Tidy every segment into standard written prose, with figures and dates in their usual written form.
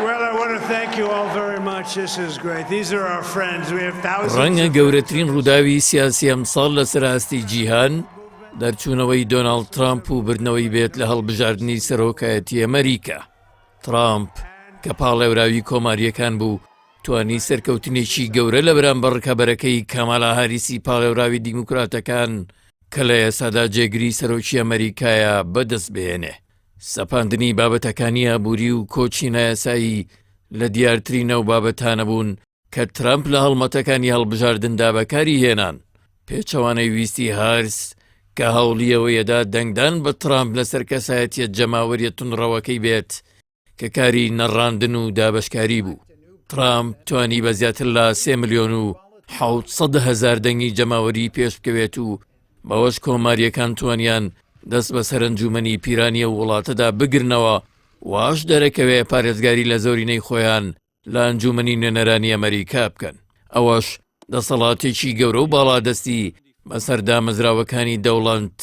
Well, I want to thank you all very much. This is great. These are our friends. We have thousands. ڕەنگە گەورەترین ڕووداوی سیاسی ئەمساڵ لەسەر ئاستی جیهان دەرچوونەوەی دۆناڵد ترامپ و بردنەوەی بێت لە هەڵبژاردننی سەرۆکایەتی ئەمریکا. ترامپ کە پاڵێوراوی کۆماریەکان بوو توانی سەرکەوتنێکی گەورە لە بەرامبەر ڕکەبەرەکەی کامالا هاریسی پاڵێوراوی دیموکراتەکان کە لە ئێسادا جێگری سەرۆکی ئەمریکایە بەدەست بهێنێ. سەپاندنی بابەتەکانی ئابووری و کۆچی نایاسایی لە دیارترینە و بابەتانە بوون کە ترامپ لە هەڵمەتەکانی هەڵبژاردندا بەکاری هێنان. پێچەوانەی ویستی هارس کە هەوڵیەوەیەدا دەنگدان بە ترامپ لەسەر کەسایەتیە جەماوەریە تونڕەوەکەی بێت کە کاری نەڕاندن و دابەشکاری بوو. ترامپ توانی بە زیاتر لە 3,700,000 دەنگی جەماوەری پێش بکەوێت و بەوەش کۆماریەکان توانیان دەست بە سەرنجومەنی پیرانیە وڵاتەدا بگرنەوە واش دەرەکەوێ پارێزگاری لە زۆرینەی خۆیان لە ئەنجومەنی نوێنەرانی ئەمریکا بکەن. ئەوەش دەسەڵاتێکی گەورە و باڵادەستی بەسەر دامەزراوەکانی دەوڵەند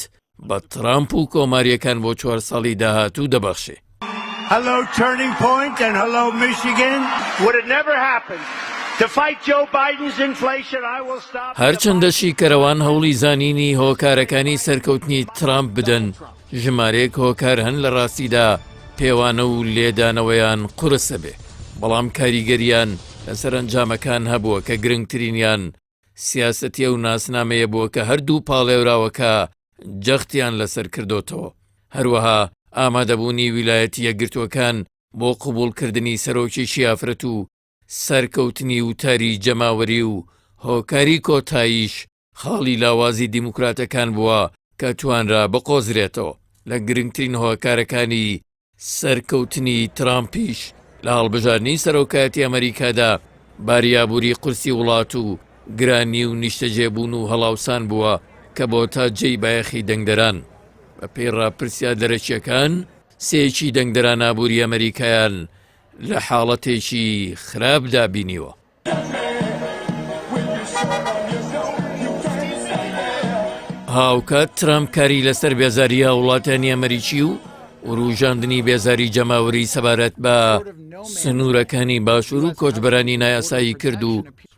بە ترامپ و کۆماریەکان بۆ 4 ساڵی داهاتوو دەبەخشێ. Hello, Turning Point, and hello, Michigan. Would it never happen? To fight Joe Biden's inflation, I will stop. هەرچەندەشی کەرەوان هەوڵی زانینی هۆکارەکانی سەرکەوتنی ترامپ بدەن، ژمارەیەک هۆکار هەن لە ڕاستیدا پێوانە و لێدانەوەیان قورسە بێ. بەڵام کاریگەریان لەسەر ئەنجامەکان هەبووە کە گرنگترینیان سیاسەتیە و ناسنامەیە بووە کە هەردوو پاڵێوراوەکە جەختیان لەسەر کردوتەوە. هەروەها ئامادەبوونی ویلایەتی یەکگرتووەکان بۆ قبوڵکردنی سەرۆکیی ئافرەت و سەرکەوتنی وتاری جەماوەری و هۆکاری کۆتاییش خاڵی لاوازی دیموکراتەکان بووە کە توانرا بقۆزرێتەوە. لە گرنگترین هۆکارەکانی سەرکەوتنی ترامپیش لە هەڵبژاردننی سەرۆکایەتی ئەمریکادا باریابووری قورسی وڵات و گرانی و نیشتەجێبوون و هەڵاوسان بووە کە بۆ تا جێی بایەخی دەنگدەران. بە پێی ڕاپرسیا دەرەکیەکان سێکی دەنگدەران ئابووری ئەمریکایان لە حاڵەتێکی خراپدا بینیوە. هاوکات ترامپ کاری لەسەر بێزاریە وڵاتانی ئەمریکی و ڕوژاندنی بێزاری جەماوەری سەبارەت بە سنوورەکانی باشوور و کۆچبەرانی نایاسایی کرد و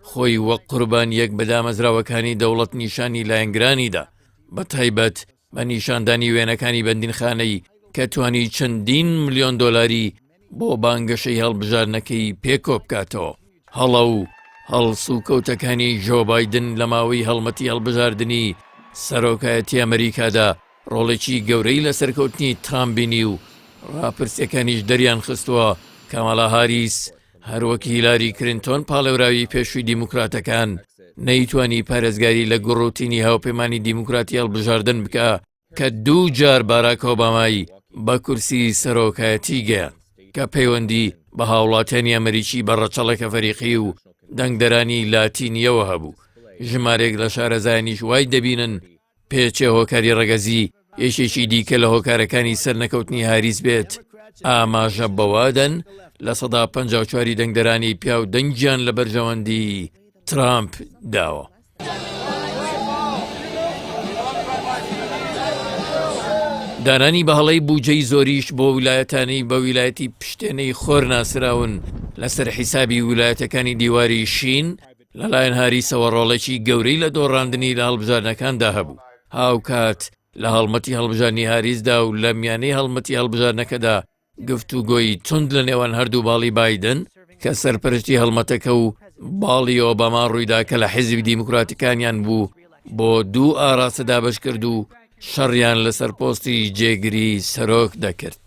خۆی وەک قوربان یەک بە دامەزراوەکانی دەوڵەت نیشانی لایەنگرانیدا، بە تایبەت بە نیشاندانی وێنەکانی بەندینخانەی کە توانی چەندین ملیۆن دۆلاری بۆ بانگەشەی هەڵبژاردنەکەی پێکۆ بکاتەوە. هەڵە و هەڵس و کەوتەکانی ژۆ بایدن لە ماوەی هەڵمەتی هەڵبژاردننی سەرۆکایەتی ئەمریکادا ڕۆڵێکی گەورەی لە سەرکەوتنی ترامپ بینی و ڕاپرسیەکانیش دەریان خستووە کامالا هاریس هەروەک هیلاری کلینتۆن پاڵێوراوی پێشووی دیموکراتەکان نەیتوانی پارێزگاری لە گوڕوتینی هاوپەیمانی دیموکراتی هەڵبژاردن بکە کە 2 جار باراک ئۆبامای بە کورسی سەرۆکایەتی گەیان کە پەیوەندی بە هاوڵاتیانی ئەمریکی بە ڕەچەڵێکە فەریقی و دەنگدەرانی لاتینیەوە هەبوو. ژمارێک لە شارەزایانیش وای دەبینن پێچێ هۆکاری ڕەگەزی یەکێکی دیکە لە هۆکارەکانی سەرنەکەوتنی هاریس بێت ئاماژە بەوادەن لە 54 دەنگدەرانی پیا و دەنگیان لە بەرژەوەندی ترامپ داوە. دانانی بەهەڵەی بوجەی زۆریش بۆ ویلایەتانی بە ویلایەتی پشتێنەی خۆر ناسراون لەسەر حیسابی ویلایەتەکانی دیواری شین لەلایەن هاریسەوە ڕۆڵێکی گەورەی لە دۆڕاندنی لە هەڵبژاردنەکاندا هەبوو. هاوکات لە هەڵمەتی هەڵبژاردننی هاریسدا و لە میانەی هەڵمەتی هەڵبژاردنەکەدا گفتوگۆی تند لە نێوان هەردوو باڵی بایدن کە سەرپەرشتی هەڵمەتەکە و باڵی ئۆباما ڕوویدا کە لە حیزبی دیموکراتیکانیان بوو بۆ 2 ئاراستەدا بەش کرد و شەڕیان لەسەر پۆستی جێگری سەرۆک دەکرد.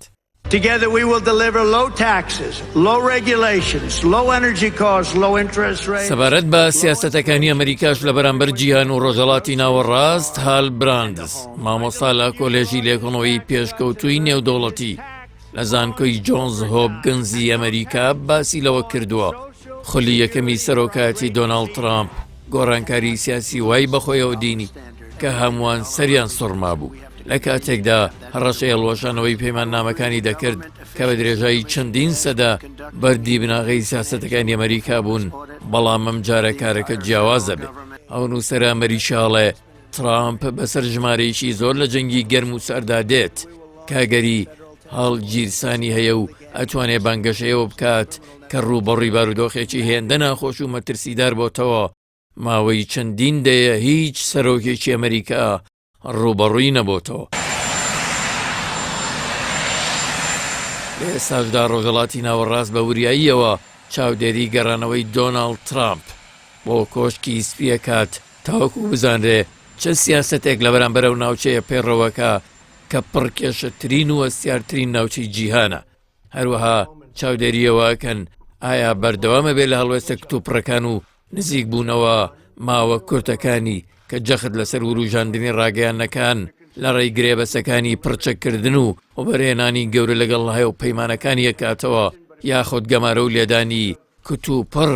Together we will deliver low taxes, low regulations, low energy costs, low interest rates. سەبارەت بە سیاسەتەکانی ئەمریکاش لە بەرامبەر جیهان و ڕۆژهەڵاتی ناوەڕاست هال براندز مامۆستا لە کۆلێژی لێکۆڵەوەی پێشکەوتووی نێودەوڵەتی لە زانکۆی جۆنز هۆپکینزی ئەمریکا باسی لەوە کردووە خولی یەکەمی سەرۆکایەتی دۆناڵد ترامپ گۆڕانکاری سیاسی وای بەخۆیەوە دینی کە هەمووان سەریان سوڕما بوو لە کاتێکدا هەڕەشەی هەڵوەشانەوەی پەیماننامەکانی دەکرد کە بە درێژایی چەندین سەدا بەردی بناغی سیاسەتەکانی ئەمریکا بوون، بەڵام ئەم جارە کارەکە جیاوازە بێ. ئەو نووسەرە ئەمریکاڵێ ترامپ بەسەر ژمارەیەکی زۆر لە جەنگی گەرم و سەردا دێت کاگەری هەڵگیرسانی هەیە و ئەتوانێ بانگەشەیەوە بکات کە ڕووبەڕووی بارودۆخێکی هێندە ناخۆش و مەترسیدار بۆتەوە ماوەی چەندین دەیە هیچ سەرۆکێکی ئەمریکا ڕووبەڕووی نەبۆتەوە. لە ئێستاشدا ڕۆژهەڵاتی ناوەڕاست بە وریاییەوە چاودێری گەڕانەوەی دۆناڵد ترامپ بۆ کۆشکی سپیەکات تاوەکو بزانرێ چه سیاسەتێک لە بەرامبەرە و ناوچەیە پێڕەوەکە کە پڕکێشەترین و ئەستیارترین ناوچەی جیهانە. هەروەها چاودێریەوەکەن ئایا بەردەوامە بێت لە هەڵوێستە کتوپڕەکان و نزیک بوونەوە ماوە کورتەکانی کە جەخت لەسەر وروژاندنی ڕاگەیانەکان لە ڕێی گرێبەسەکانی پڕچەکردن و بەرهێنانی گەورە لەگەڵ هەیە و پەیمانەکانی یەکاتەوە یاخود گەمارە و لێدانی کتوپڕ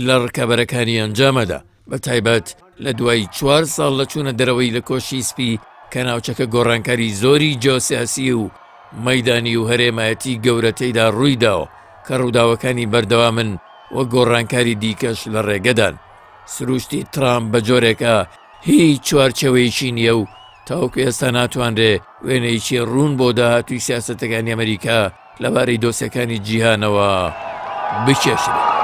لە ڕکەبەرەکانی ئەنجامەدا بە تایبەت لە دوای 4 ساڵ لە چوونە دەرەوەی لە کۆشی سپی کە ناوچەکە گۆڕانکاری زۆری جیۆسیاسی و مەیدانی و هەرێمایەتی گەورە تێیدا ڕوویداوە کە ڕووداوەکانی بەردەوامن وە گۆڕانکاری دیکەش لە ڕێگەدان. سروشتی ترامپ بە جۆرێکە هیچ چوارچەوەیەکی نییە و تاوەکو ئێستا ناتوانرێ وێنەیەکی ڕوون بۆ داهاتووی سیاسەتەکانی ئەمریکا لەبارەی دۆسیەکانی جیهانەوە بکێشرێت.